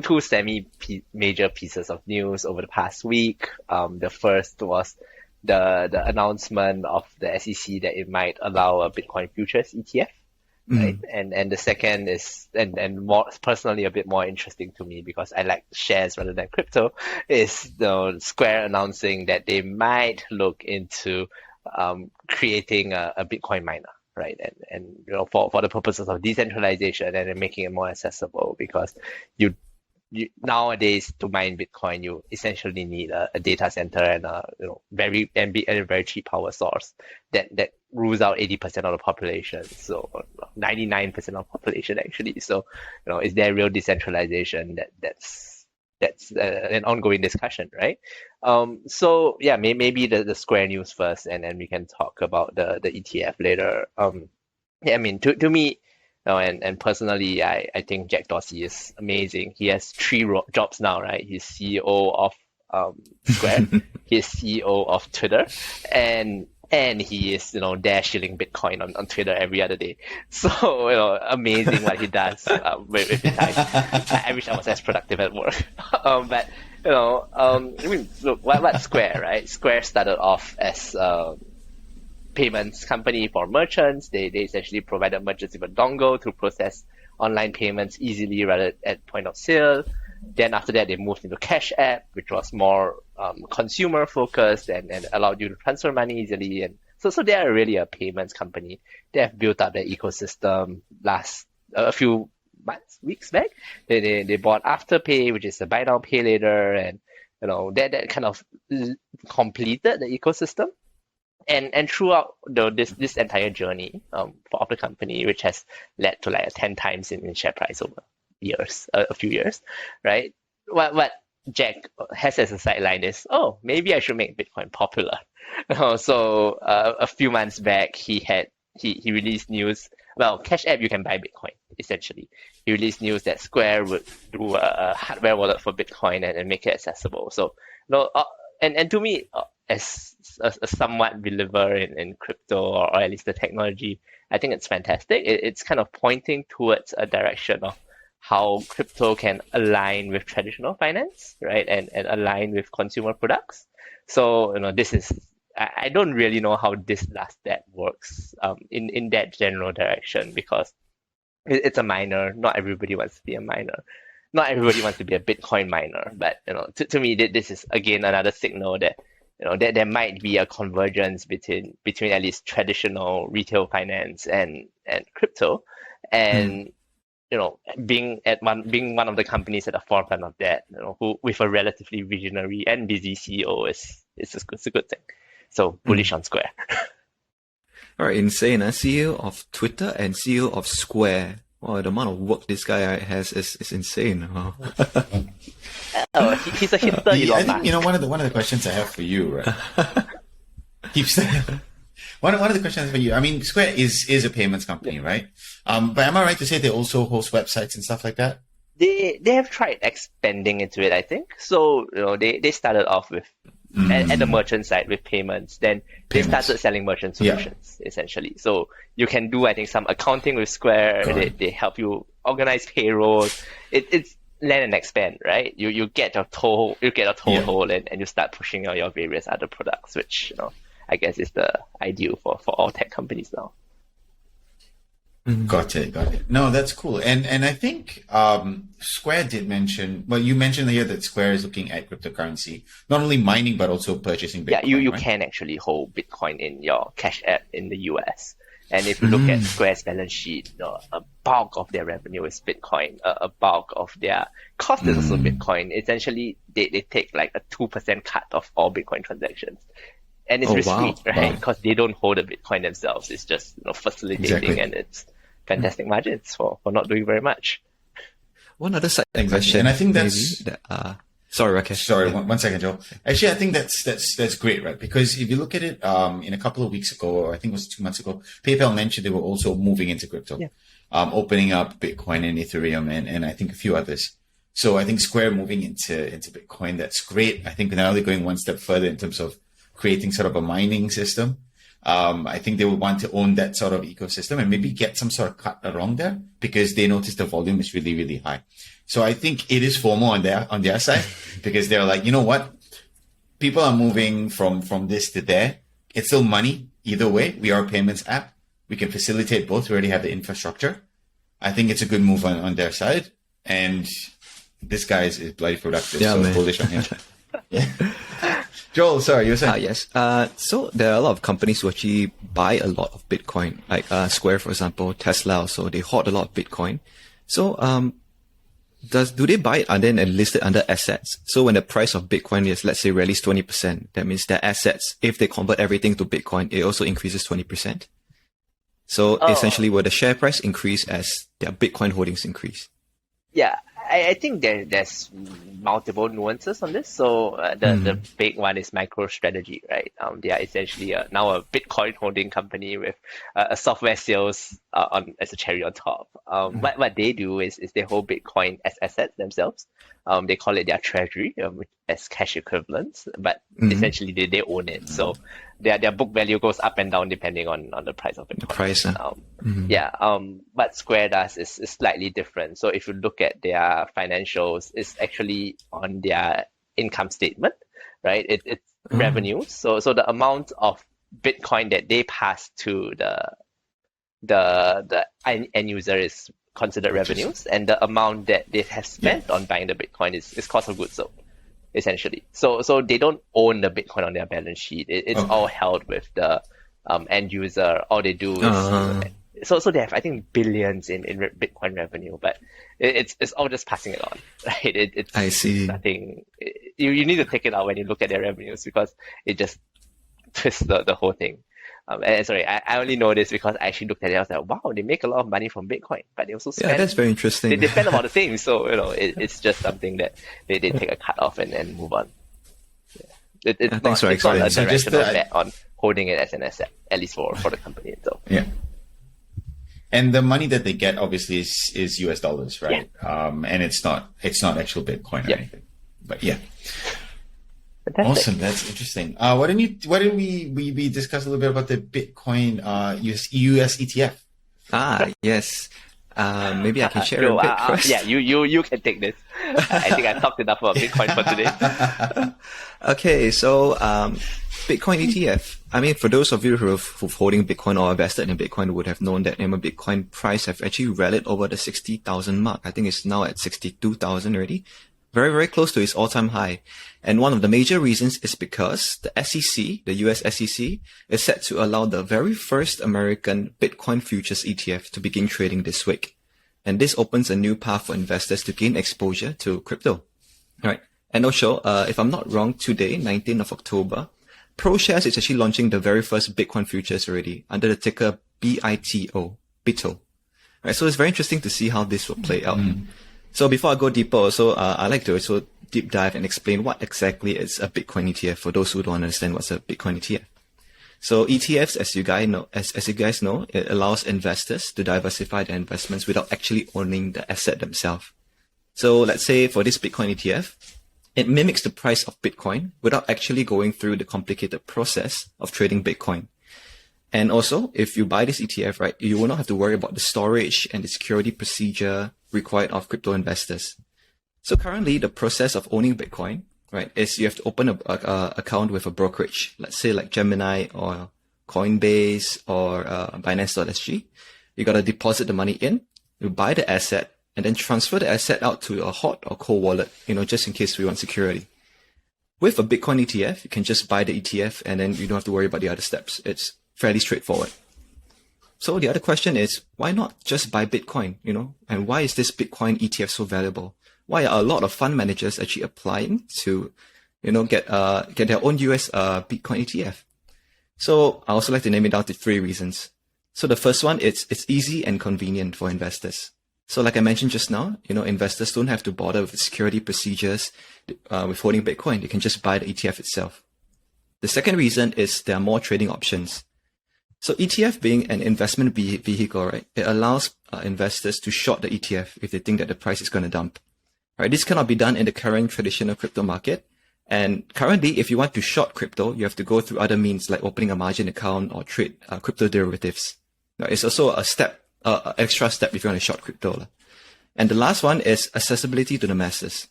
two major pieces of news over the past week. The first was the announcement of the SEC that it might allow a Bitcoin futures ETF. Right. And the second is, and more personally a bit more interesting to me because I like shares rather than crypto, is the Square announcing that they might look into creating a Bitcoin miner, right? And for the purposes of decentralization and then making it more accessible, because you nowadays to mine Bitcoin you essentially need a data center and a very cheap power source that rules out 80% of the population, so 99% of the population actually. So is there real decentralization? That's an ongoing discussion, right? So yeah, maybe the Square news first, and then we can talk about the ETF later. Yeah, I mean, to me, and personally, I think Jack Dorsey is amazing. He has three jobs now, right? He's CEO of Square, he's CEO of Twitter, and he is there shilling Bitcoin on Twitter every other day. So amazing what he does with his time. I wish I was as productive at work. But I mean, look, what's Square, right? Square started off as payments company for merchants. They essentially provided merchants with a dongle to process online payments easily rather at point of sale. Then after that, they moved into Cash App, which was more consumer focused and allowed you to transfer money easily. And so they are really a payments company. They have built up their ecosystem last a few weeks back. They bought Afterpay, which is a buy now pay later, and that kind of completed the ecosystem. And throughout this entire journey of the company, which has led to like a 10 times in share price over years, a few years, right? What Jack has as a sideline is, maybe I should make Bitcoin popular. So a few months back, he released news. Well, Cash App, you can buy Bitcoin, essentially. He released news that Square would do a hardware wallet for Bitcoin and make it accessible. So, and to me, as a somewhat believer in crypto or at least the technology, I think it's fantastic. It's kind of pointing towards a direction of how crypto can align with traditional finance, right? And align with consumer products. So, this is, I don't really know how this last step works in that general direction, because it's a miner. Not everybody wants to be a miner. Not everybody wants to be a Bitcoin miner. But, to me, this is again another signal that that there might be a convergence between at least traditional retail finance and crypto, and being one of the companies at the forefront of that, who with a relatively visionary and busy CEO is a good thing. So bullish on Square. All right, insane. CEO of Twitter and CEO of Square. Wow, the amount of work this guy has is insane. Wow. He's a hitter. I think one of the questions I have for you, right? One of the questions for you. I mean, Square is a payments company, right? But am I right to say they also host websites and stuff like that? They have tried expanding into it, I think. So they started off with at the merchant side with payments. Then they started selling merchant solutions, essentially. So you can do, I think, some accounting with Square. They help you organize payroll. It's land and expand, right? You get a toehold and you start pushing out your various other products, which I guess is the ideal for all tech companies now. Got it. No, that's cool. And I think Square did mention, well, you mentioned here that Square is looking at cryptocurrency, not only mining, but also purchasing Bitcoin. Yeah, you right? can actually hold Bitcoin in your Cash App in the US. And if you look at Square's balance sheet, a bulk of their revenue is Bitcoin. A bulk of their cost is also Bitcoin. Essentially, they take like a 2% cut of all Bitcoin transactions. And it's risky, right? Because they don't hold the Bitcoin themselves. It's just facilitating, and it's fantastic margins for not doing very much. One other side question, and I think that's sorry, Rakesh. Sorry, one second, Joe. Actually, I think that's great, right? Because if you look at it, in a couple of weeks ago, or I think it was 2 months ago, PayPal mentioned they were also moving into crypto, opening up Bitcoin and Ethereum, and I think a few others. So I think Square moving into Bitcoin, that's great. I think now they're going one step further in terms of creating sort of a mining system. I think they would want to own that sort of ecosystem and maybe get some sort of cut along there, because they notice the volume is really, really high. So I think it is FOMO on their side because they're like, you know what? People are moving from this to there. It's still money. Either way, we are a payments app. We can facilitate both. We already have the infrastructure. I think it's a good move on their side. And this guy is bloody productive. Yeah, so man. bullish on him. Yeah. Joel, sorry, you were saying? Yes. So there are a lot of companies who actually buy a lot of Bitcoin, like Square, for example, Tesla also, they hoard a lot of Bitcoin. So do they buy it and then list it under assets? So when the price of Bitcoin is, let's say, rallies 20%, that means their assets, if they convert everything to Bitcoin, it also increases 20%. So essentially, will the share price increase as their Bitcoin holdings increase? Yeah, I think there's multiple nuances on this. So the big one is MicroStrategy, right? They are essentially now a Bitcoin holding company with a software sales as a cherry on top. What they do is they hold Bitcoin as assets themselves. They call it their treasury as cash equivalents, but essentially they own it. So their book value goes up and down depending on the price of Bitcoin. The price, what Square does is slightly different. So if you look at their financials, it's actually on their income statement, right? It's revenues. So the amount of Bitcoin that they pass to the end user is considered revenues, and the amount that they have spent on buying the Bitcoin is cost of goods sold, essentially. So they don't own the Bitcoin on their balance sheet. It's all held with the end user. All they do is so they have, I think, billions in Bitcoin revenue, but it's all just passing it on, right? I see. Nothing. You need to take it out when you look at their revenues because it just twists the whole thing. And sorry, I only know this because I actually looked at it. I was like, wow, they make a lot of money from Bitcoin, but they also spend. Yeah, that's very interesting. They spend about the same, so it's just something that they take a cut off and move on. Yeah. It's not a directional bet on holding it as an asset, at least for the company itself. Yeah. And the money that they get obviously is US dollars, right? Yeah. And it's not actual Bitcoin or anything. But yeah. Fantastic. Awesome, that's interesting. Why don't we discuss a little bit about the Bitcoin US ETF? Yes. Maybe I can share a bit first. Yeah, you can take this. I think I talked enough about Bitcoin for today. Okay, so Bitcoin ETF. I mean, for those of you who are holding Bitcoin or invested in Bitcoin would have known that Bitcoin price have actually rallied over the 60,000 mark. I think it's now at 62,000 already. Very, very close to its all-time high. And one of the major reasons is because the SEC, the US SEC, is set to allow the very first American Bitcoin futures ETF to begin trading this week. And this opens a new path for investors to gain exposure to crypto. All right. And also, if I'm not wrong, today, 19th of October, ProShares is actually launching the very first Bitcoin futures already under the ticker BITO, BITO. All right. So it's very interesting to see how this will play out. So before I go deeper, also, I'd like to also deep dive and explain what exactly is a Bitcoin ETF for those who don't understand what's a Bitcoin ETF. So ETFs, as you guys know, it allows investors to diversify their investments without actually owning the asset themselves. So let's say for this Bitcoin ETF, it mimics the price of Bitcoin without actually going through the complicated process of trading Bitcoin. And also, if you buy this ETF, right, you will not have to worry about the storage and the security procedure required of crypto investors. So currently, the process of owning Bitcoin, right, is you have to open a account with a brokerage, let's say like Gemini or Coinbase or Binance.sg. You got to deposit the money in, you buy the asset, and then transfer the asset out to a hot or cold wallet, just in case we want security. With a Bitcoin ETF, you can just buy the ETF and then you don't have to worry about the other steps. It's fairly straightforward. So the other question is, why not just buy Bitcoin, and why is this Bitcoin ETF so valuable? Why are a lot of fund managers actually applying to, get their own US Bitcoin ETF? So I also like to name it down to 3 reasons. So the first one, it's easy and convenient for investors. So like I mentioned just now, investors don't have to bother with security procedures with holding Bitcoin. They can just buy the ETF itself. The second reason is there are more trading options. So ETF being an investment vehicle, right? It allows investors to short the ETF if they think that the price is going to dump. Right? This cannot be done in the current traditional crypto market. And currently, if you want to short crypto, you have to go through other means like opening a margin account or trade crypto derivatives. Now, it's also a extra step if you want to short crypto. And the last one is accessibility to the masses.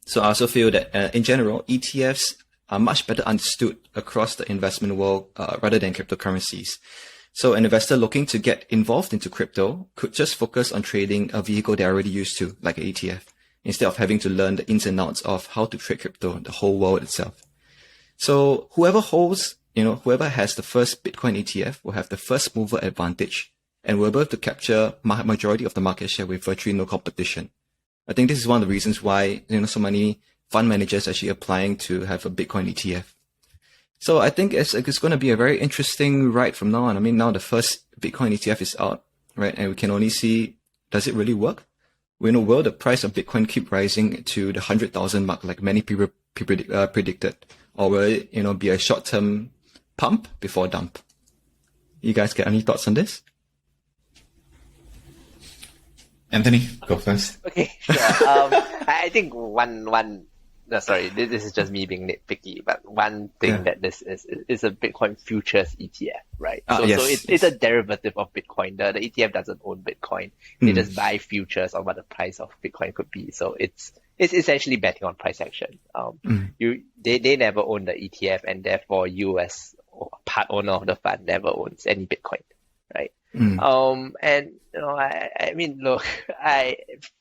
So I also feel that in general, ETFs are much better understood across the investment world rather than cryptocurrencies. So an investor looking to get involved into crypto could just focus on trading a vehicle they're already used to, like an ETF, instead of having to learn the ins and outs of how to trade crypto, the whole world itself. So whoever has the first Bitcoin ETF will have the first mover advantage and will be able to capture majority of the market share with virtually no competition. I think this is one of the reasons why, so many fund managers actually applying to have a Bitcoin ETF. So I think it's going to be a very interesting ride from now on. I mean, now the first Bitcoin ETF is out, right? And we can only see, does it really work? Will the price of Bitcoin keep rising to the 100,000 mark like many people predicted? Or will it, be a short-term pump before dump? You guys get any thoughts on this? Anthony, go first. Okay, sure. I think this is just me being nitpicky, but one thing that this is a Bitcoin futures ETF, right? So it's a derivative of Bitcoin. The ETF doesn't own Bitcoin. They just buy futures on what the price of Bitcoin could be. So it's essentially betting on price action. They never own the ETF, and therefore you as part owner of the fund never owns any Bitcoin, right? And I mean, look,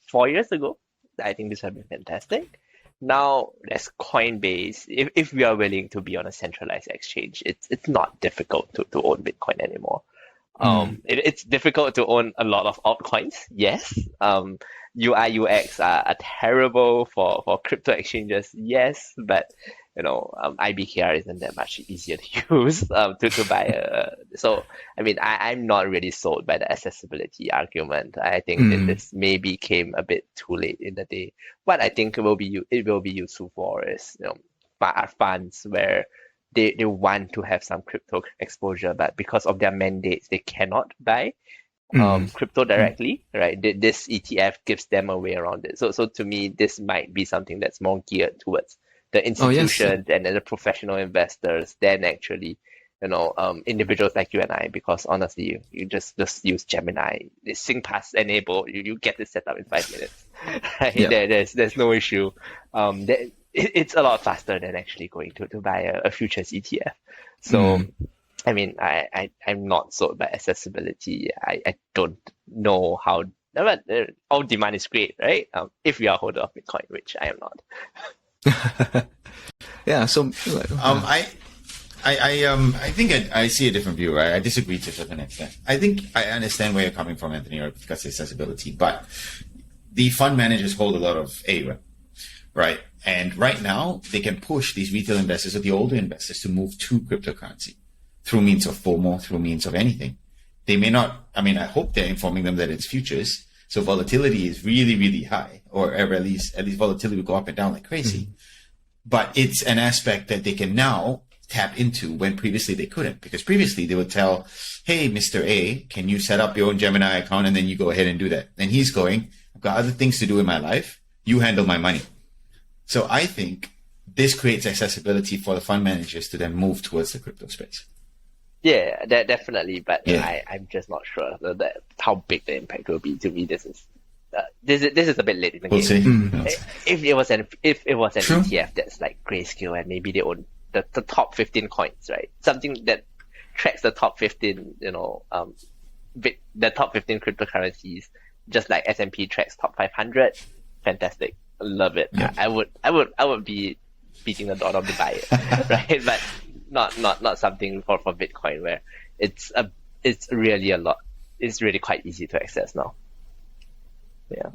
4 years ago, I think this would have been fantastic. Now there's Coinbase. If we are willing to be on a centralized exchange, it's not difficult to own Bitcoin anymore. It's difficult to own a lot of altcoins. Yes. UI UX are terrible for crypto exchanges. Yes, but IBKR isn't that much easier to use to buy. So I mean, I'm not really sold by the accessibility argument. I think that this maybe came a bit too late in the day. What I think it will be useful for is funds where they want to have some crypto exposure, but because of their mandates, they cannot buy crypto directly, right? This ETF gives them a way around it. So to me, this might be something that's more geared towards the institutions and the professional investors than actually, individuals like you and I, because honestly, you just use Gemini, the SyncPass enabled, you get it set up in 5 minutes. Right? Yeah. There's no issue. It's a lot faster than actually going to buy a futures ETF. So, I mean, I'm not sold by accessibility. I don't know how, but all demand is great, right? If you are a holder of Bitcoin, which I am not. Yeah. So, I think I see a different view, right? I disagree to a certain extent. I think I understand where you're coming from, Anthony, because of accessibility, but the fund managers hold a lot of AUM, right? And right now they can push these retail investors or the older investors to move to cryptocurrency through means of FOMO, through means of anything. They may not, I mean, I hope they're informing them that it's futures. So volatility is really, really high, or at least volatility will go up and down like crazy. But it's an aspect that they can now tap into when previously they couldn't, because previously they would tell, hey, Mr. A, can you set up your own Gemini account? And then you go ahead and do that. And he's going, I've got other things to do in my life. You handle my money. So I think this creates accessibility for the fund managers to then move towards the crypto space. Yeah, definitely. But I'm just not sure that how big the impact will be. To me, this is a bit late in the game. See. If it was an ETF that's like Grayscale and maybe they own the top 15 coins, right? Something that tracks the top 15, the top 15 cryptocurrencies, just like S&P tracks top 500. Fantastic, love it. Yeah. I would be beating the door to buy it, right? But not something for Bitcoin where it's really a lot. It's really quite easy to access now. Yeah.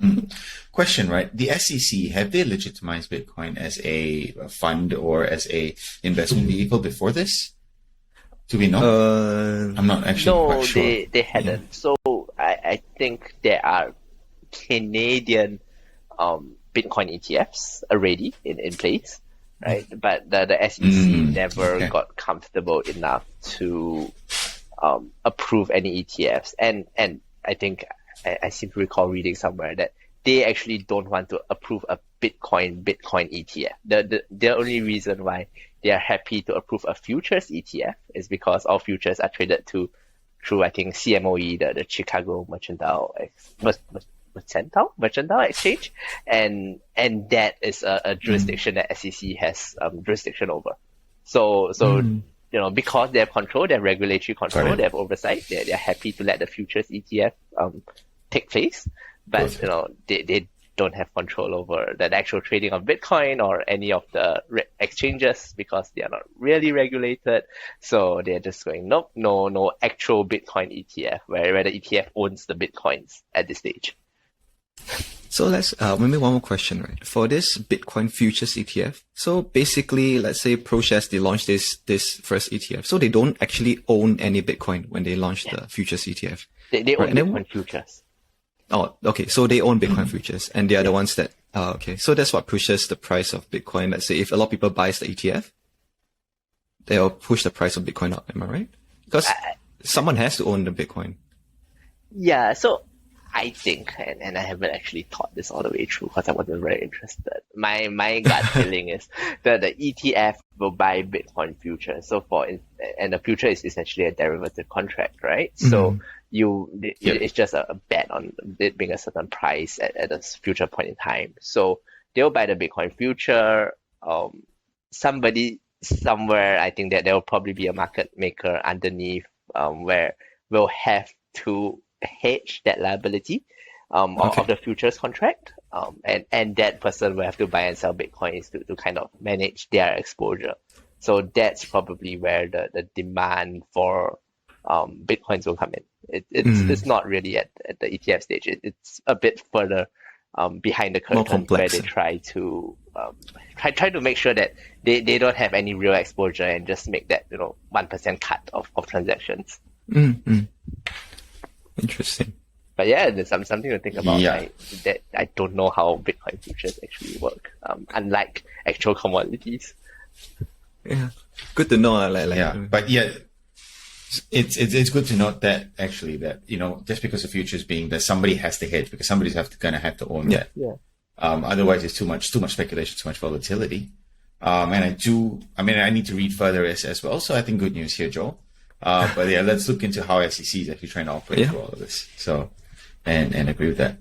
Question, right? The SEC, have they legitimized Bitcoin as a fund or as a investment vehicle before this? Do we know? I'm not actually quite sure. No, they hadn't. Yeah. So I think there are Canadian Bitcoin ETFs already in place, right? But the SEC never got comfortable enough to approve any ETFs. And I think I seem to recall reading somewhere that they actually don't want to approve a Bitcoin ETF. The only reason why they are happy to approve a futures ETF is because all futures are traded through I think CMOE, the Chicago Mercantile mercantile exchange, and that is a jurisdiction that SEC has jurisdiction over. So because they have control, they have regulatory control, they have oversight, they're happy to let the futures ETF take place, but they don't have control over the actual trading of Bitcoin or any of the exchanges because they are not really regulated. So they're just going, nope, no actual Bitcoin ETF where the ETF owns the Bitcoins at this stage. So let's maybe one more question, right? For this Bitcoin futures ETF, so basically, let's say ProShares, they launched this first ETF, so they don't actually own any Bitcoin when they launch the futures ETF. They own Bitcoin futures. Oh, okay. So they own Bitcoin futures, and they are the ones that. Okay. So that's what pushes the price of Bitcoin. Let's say if a lot of people buys the ETF, they'll push the price of Bitcoin up. Am I right? Because someone has to own the Bitcoin. Yeah. So I think, and I haven't actually thought this all the way through because I wasn't very interested. My gut feeling is that the ETF will buy Bitcoin futures. So and the future is essentially a derivative contract, right? So it's just a bet on it being a certain price at a future point in time. So they'll buy the Bitcoin future. Somebody somewhere, I think that there will probably be a market maker underneath where we'll have to hedge that liability of the futures contract. And that person will have to buy and sell Bitcoins to kind of manage their exposure. So that's probably where the demand for Bitcoins will come in. It's not really at the ETF stage. It's a bit further behind the curtain where they try to make sure that they don't have any real exposure and just make that 1% cut of transactions. Interesting. But yeah, there's something to think about. That I don't know how Bitcoin futures actually work, unlike actual commodities. Yeah, good to know. But yeah. It's good to note that actually that just because the future is being that somebody has to hedge because somebody's gonna have to own that. Yeah. Otherwise, it's too much speculation, too much volatility. And I need to read further as well. So I think good news here, Joel. But yeah, let's look into how SEC is actually trying to operate through all of this. So, and agree with that.